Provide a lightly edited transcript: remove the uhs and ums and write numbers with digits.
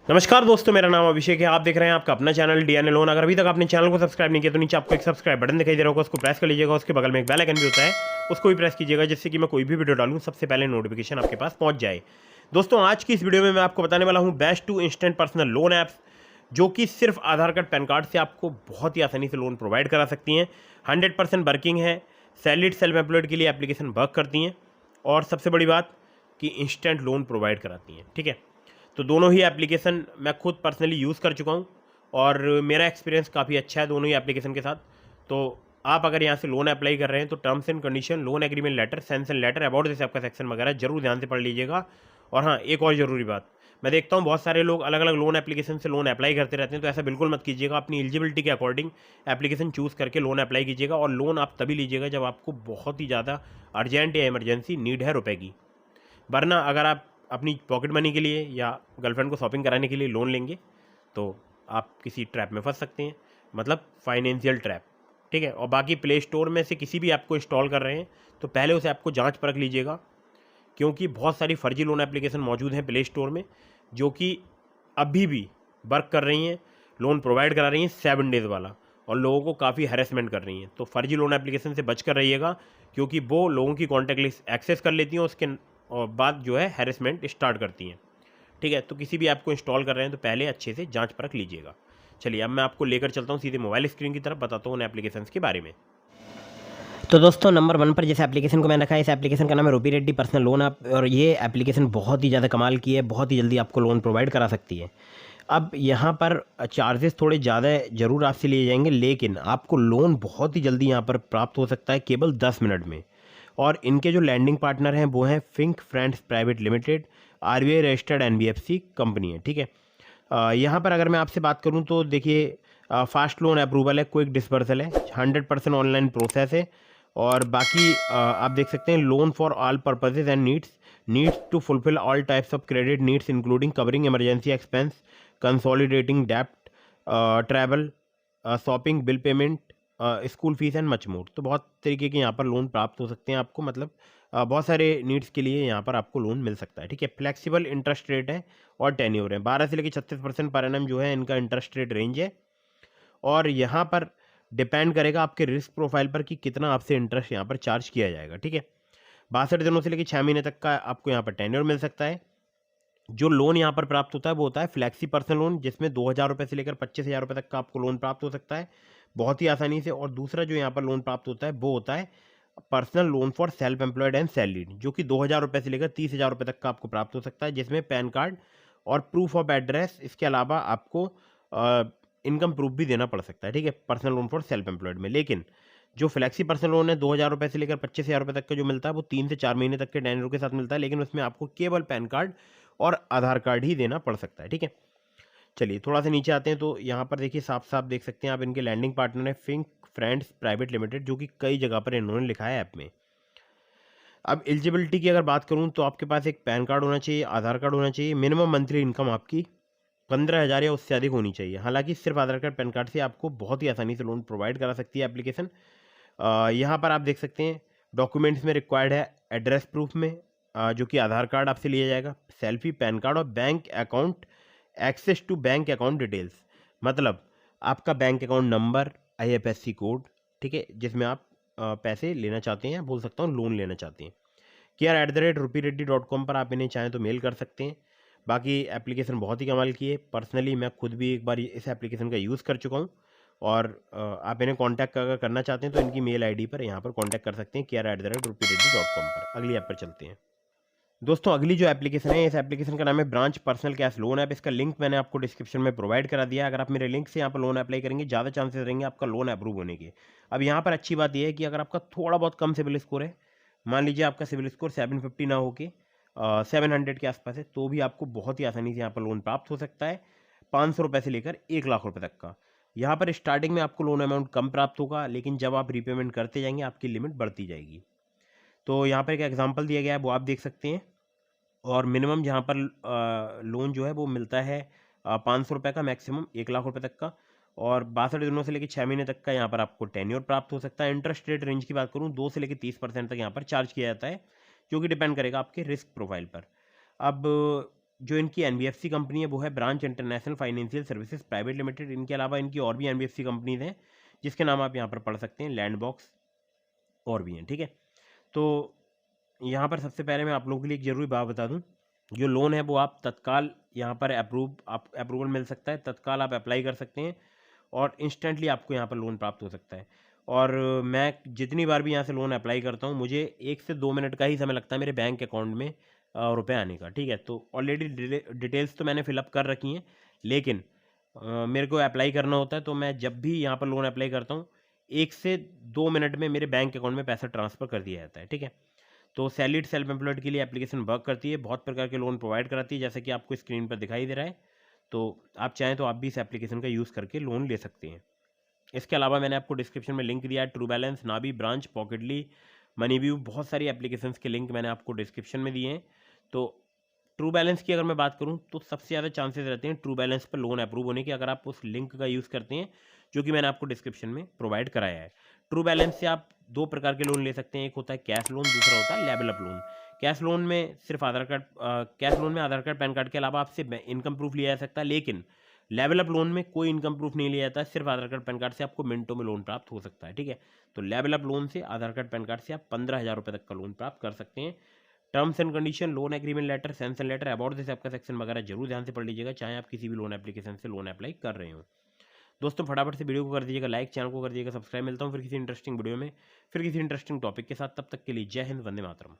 नमस्कार दोस्तों, मेरा नाम अभिषेक है। आप देख रहे हैं आपका अपना चैनल डीएनए लोन। अगर अभी तक आपने चैनल को सब्सक्राइब नहीं किया तो नीचे आपको एक सब्सक्राइब बटन दिखाई दे रहा होगा, उसको प्रेस कर लीजिएगा। उसके बगल में एक बेल आइकन भी होता है, उसको भी प्रेस कीजिएगा, जिससे कि मैं कोई भी वीडियो डालूं सबसे पहले नोटिफिकेशन आपके पास पहुंच जाए। दोस्तों, आज की इस वीडियो में मैं आपको बताने वाला हूँ best two instant personal loan apps, जो कि सिर्फ आधार कार्ड पैन कार्ड से आपको बहुत ही आसानी से लोन प्रोवाइड करा सकती हैं। 100% वर्किंग है, सैलरीड सेल्फ एम्प्लॉयड के लिए एप्लीकेशन वर्क करती हैं, और सबसे बड़ी बात कि इंस्टेंट लोन प्रोवाइड कराती हैं। ठीक है, तो दोनों ही एप्लीकेशन मैं खुद पर्सनली यूज़ कर चुका हूँ और मेरा एक्सपीरियंस काफ़ी अच्छा है दोनों ही एप्लीकेशन के साथ। तो आप अगर यहाँ से लोन अप्लाई कर रहे हैं तो terms and condition, loan agreement letter, sanction letter, about this आपका सेक्शन वगैरह जरूर ध्यान से पढ़ लीजिएगा। और हाँ, एक और ज़रूरी बात, मैं देखता हूँ बहुत सारे लोग अलग अलग लोन एप्लीकेशन से लोन अप्लाई करते रहते हैं, तो ऐसा बिल्कुल मत कीजिएगा। अपनी एलिजिबिलिटी के अकॉर्डिंग एप्लीकेशन चूज़ करके लोन अप्लाई कीजिएगा। और लोन आप तभी लीजिएगा जब आपको बहुत ही ज़्यादा अर्जेंट या इमरजेंसी नीड है रुपए की। वरना अगर आप अपनी पॉकेट मनी के लिए या गर्लफ्रेंड को शॉपिंग कराने के लिए लोन लेंगे तो आप किसी ट्रैप में फंस सकते हैं, मतलब फाइनेंशियल ट्रैप। ठीक है, और बाकी प्ले स्टोर में से किसी भी ऐप को इंस्टॉल कर रहे हैं तो पहले उस ऐप को जांच परख लीजिएगा, क्योंकि बहुत सारी फर्जी लोन एप्लीकेशन मौजूद हैं प्ले स्टोर में, जो कि अभी भी वर्क कर रही हैं, लोन प्रोवाइड करा रही हैं 7 डेज़ वाला, और लोगों को काफ़ी हैरेसमेंट कर रही हैं। तो फर्जी लोन एप्लीकेशन से बच कर रहिएगा, क्योंकि वो लोगों की कॉन्टैक्ट लिस्ट एक्सेस कर लेती हैं, उसके और बाद जो है हैरेसमेंट स्टार्ट करती हैं। ठीक है, तो किसी भी ऐप को इंस्टॉल कर रहे हैं तो पहले अच्छे से जांच परख लीजिएगा। चलिए, अब मैं आपको लेकर चलता हूँ सीधे मोबाइल स्क्रीन की तरफ, बताता हूँ उन एप्लीकेशंस के बारे में। तो दोस्तों, नंबर 1 पर जिस एप्लीकेशन को मैंने रखा है, इस एप्लीकेशन का नाम है रूपी रेड्डी पर्सनल लोन ऐप, और ये एप्लीकेशन बहुत ही ज़्यादा कमाल की है, बहुत ही जल्दी आपको लोन प्रोवाइड करा सकती है। अब यहाँ पर चार्जेस थोड़े ज़्यादा ज़रूर आपसे लिए जाएंगे, लेकिन आपको लोन बहुत ही जल्दी यहाँ पर प्राप्त हो सकता है, केवल 10 मिनट में। और इनके जो लैंडिंग पार्टनर हैं वो हैं Fink friends private limited, RBI registered NBFC company है। ठीक है, यहाँ पर अगर मैं आपसे बात करूँ तो देखिए, फास्ट लोन अप्रूवल है, क्विक डिस्पर्सल है, 100% ऑनलाइन प्रोसेस है। और बाकी आप देख सकते हैं loan for all purposes and needs to fulfill all types of credit needs including covering emergency expense, consolidating डेप्ट, travel, shopping, bill payment, school fees and much more. तो बहुत तरीके के यहाँ पर लोन प्राप्त हो सकते हैं आपको, मतलब बहुत सारे नीड्स के लिए यहाँ पर आपको लोन मिल सकता है। ठीक है, फ्लेक्सिबल इंटरेस्ट रेट है और टेन्योर है, 12 से लेकर 36% पर एनम जो है इनका इंटरेस्ट रेट रेंज है। और यहाँ पर डिपेंड करेगा आपके रिस्क प्रोफाइल पर कि कितना आपसे इंटरेस्ट यहाँ पर चार्ज किया जाएगा। ठीक है, 62 दिनों से लेकर 6 महीने तक का आपको यहाँ पर टेन्योर मिल सकता है। जो लोन यहाँ पर प्राप्त होता है वो होता है फ्लैक्सी पर्सनल लोन, जिसमें 2,000 रुपये से लेकर 25,000 रुपये तक का आपको लोन प्राप्त हो सकता है बहुत ही आसानी से। और दूसरा जो यहाँ पर लोन प्राप्त होता है वो होता है personal loan for self employed and salaried, जो कि 2,000 रुपये से लेकर 30,000 रुपये तक का आपको प्राप्त हो सकता है, जिसमें पैन कार्ड और प्रूफ ऑफ एड्रेस, इसके अलावा आपको इनकम प्रूफ भी देना पड़ सकता है। ठीक है, personal loan for self employed में। लेकिन जो फ्लैक्सी पर्सनल लोन है 2,000 रुपये से लेकर 25,000 रुपये तक का जो मिलता है वो 3 से 4 महीने तक के टेन्योर के साथ मिलता है, लेकिन उसमें आपको केवल पैन कार्ड और आधार कार्ड ही देना पड़ सकता है। ठीक है, चलिए थोड़ा सा नीचे आते हैं तो यहाँ पर देखिए, साफ साफ देख सकते हैं आप, इनके लैंडिंग पार्टनर है फिंक फ्रेंड्स प्राइवेट लिमिटेड, जो कि कई जगह पर इन्होंने लिखा है ऐप में। अब एलिजिबिलिटी की अगर बात करूँ तो आपके पास एक पैन कार्ड होना चाहिए, आधार कार्ड होना चाहिए, मिनिमम मंथली इनकम आपकी 15,000 या उससे अधिक होनी चाहिए। हालांकि सिर्फ आधार कार्ड पैन कार्ड से आपको बहुत ही आसानी से लोन प्रोवाइड करा सकती है एप्लीकेशन। यहाँ पर आप देख सकते हैं डॉक्यूमेंट्स में रिक्वायर्ड है एड्रेस प्रूफ में, जो कि आधार कार्ड आपसे लिया जाएगा, सेल्फी, पैन कार्ड और bank account, access to bank account details, मतलब आपका bank account number, IFSC code. ठीक है, जिसमें आप पैसे लेना चाहते हैं, बोल सकता हूँ लोन लेना चाहते हैं। care@rupireddy.com पर आप इन्हें चाहें तो मेल कर सकते हैं। बाकी एप्लीकेशन बहुत ही कमाल की है, पर्सनली मैं खुद भी एक बार इस एप्लीकेशन का यूज़ कर चुका हूँ। और आप इन्हें कांटेक्ट अगर करना चाहते हैं तो इनकी मेल आईडी पर यहाँ पर कांटेक्ट कर सकते हैं, care@rupireddy.com पर। अगली ऐप पर चलते हैं। दोस्तों, अगली जो एप्लीकेशन है, इस एप्लीकेशन का नाम है branch personal cash loan app. इसका लिंक मैंने आपको डिस्क्रिप्शन में प्रोवाइड करा दिया है। अगर आप मेरे लिंक से यहाँ पर लोन अप्लाई करेंगे, ज़्यादा चांसेस रहेंगे आपका लोन अप्रूव होने के। अब यहाँ पर अच्छी बात यह है कि अगर आपका थोड़ा बहुत कम सिविल स्कोर है, मान लीजिए आपका सिविल स्कोर 750 ना होके 700 के आसपास है, तो भी आपको बहुत ही आसानी से यहाँ पर लोन प्राप्त हो सकता है, 500 रुपये से लेकर 1,00,000 रुपये तक का। यहाँ पर स्टार्टिंग में आपको लोन अमाउंट कम प्राप्त होगा, लेकिन जब आप रीपेमेंट करते जाएंगे आपकी लिमिट बढ़ती जाएगी। तो यहाँ पर एक एग्जाम्पल दिया गया है, वो आप देख सकते हैं। और मिनिमम जहाँ पर लोन जो है वो मिलता है 500 रुपये का, मैक्सिमम 1,00,000 रुपये तक का। और 62 दिनों से लेकर 6 महीने तक का यहाँ पर आपको टेन्योर प्राप्त हो सकता है। इंटरेस्ट रेट रेंज की बात करूँ, 2 से लेकर 30% तक यहाँ पर चार्ज किया जाता है, जो कि डिपेंड करेगा आपके रिस्क प्रोफाइल पर। अब जो इनकी एनबीएफसी कंपनी है वो है branch international financial services private limited. इनके अलावा इनकी और भी एनबीएफसी कंपनीज हैं जिसके नाम आप यहाँ पर पढ़ सकते हैं, लैंड बॉक्स और भी हैं, ठीक है। तो यहाँ पर सबसे पहले मैं आप लोगों के लिए एक ज़रूरी बात बता दूँ, जो लोन है वो आप तत्काल यहाँ पर अप्रूवल मिल सकता है, तत्काल आप अप्लाई कर सकते हैं और इंस्टेंटली आपको यहाँ पर लोन प्राप्त हो सकता है। और मैं जितनी बार भी यहाँ से लोन अप्लाई करता हूँ मुझे 1 से 2 मिनट का ही समय लगता है मेरे बैंक अकाउंट में रुपए आने का, ठीक है। तो ऑलरेडी डिटेल्स तो मैंने फिलअप कर रखी हैं, लेकिन मेरे को अप्लाई करना होता है तो मैं जब भी यहाँ पर लोन अप्लाई करता हूँ 1 से 2 मिनट में मेरे बैंक अकाउंट में पैसा ट्रांसफ़र कर दिया जाता है, ठीक है। तो सैलरीड सेल्फ एम्प्लॉयड के लिए एप्लीकेशन वर्क करती है, बहुत प्रकार के लोन प्रोवाइड कराती है जैसे कि आपको स्क्रीन पर दिखाई दे रहा है। तो आप चाहें तो आप भी इस एप्लीकेशन का यूज़ करके लोन ले सकते हैं। इसके अलावा मैंने आपको डिस्क्रिप्शन में लिंक दिया है, true balance, Nabi, branch, पॉकेटली, MoneyView, बहुत सारी एप्लीकेशंस के लिंक मैंने आपको डिस्क्रिप्शन में दिए हैं। तो ट्रू बैलेंस की अगर मैं बात करूं तो सबसे ज़्यादा चांसेस रहते हैं ट्रू बैलेंस पर लोन अप्रूव होने के, अगर आप उस लिंक का यूज़ करते हैं जो कि मैंने आपको डिस्क्रिप्शन में प्रोवाइड कराया है। ट्रू बैलेंस से आप 2 प्रकार के लोन ले सकते हैं, एक होता है कैश लोन, दूसरा होता है level up loan. Cash loan में सिर्फ कैश लोन में आधार कार्ड, पैन कार्ड के अलावा आपसे इनकम प्रूफ लिया जा सकता है, लेकिन लेवल अप लोन में कोई इनकम प्रूफ नहीं लिया जाता है, सिर्फ आधार कार्ड पैन कार्ड से आपको मिनटों में लोन प्राप्त हो सकता है, ठीक है। तो लेवल अप लोन से आधार कार्ड पैन कार्ड से आप 15,000 रुपये तक का लोन प्राप्त कर सकते हैं। Terms and condition, loan agreement letter, sanction letter, about this आपका सेक्शन वगैरह जरूर ध्यान से पढ़ लीजिएगा, चाहे आप किसी भी लोन एप्लीकेशन से लोन अप्लाई कर रहे हो। दोस्तों फटाफट से वीडियो को कर दीजिएगा लाइक, चैनल को कर दीजिएगा सब्सक्राइब। मिलता हूँ फिर किसी इंटरेस्टिंग वीडियो में, फिर किसी इंटरेस्टिंग टॉपिक के साथ। तब तक के लिए जय हिंद, वंदे मातरम।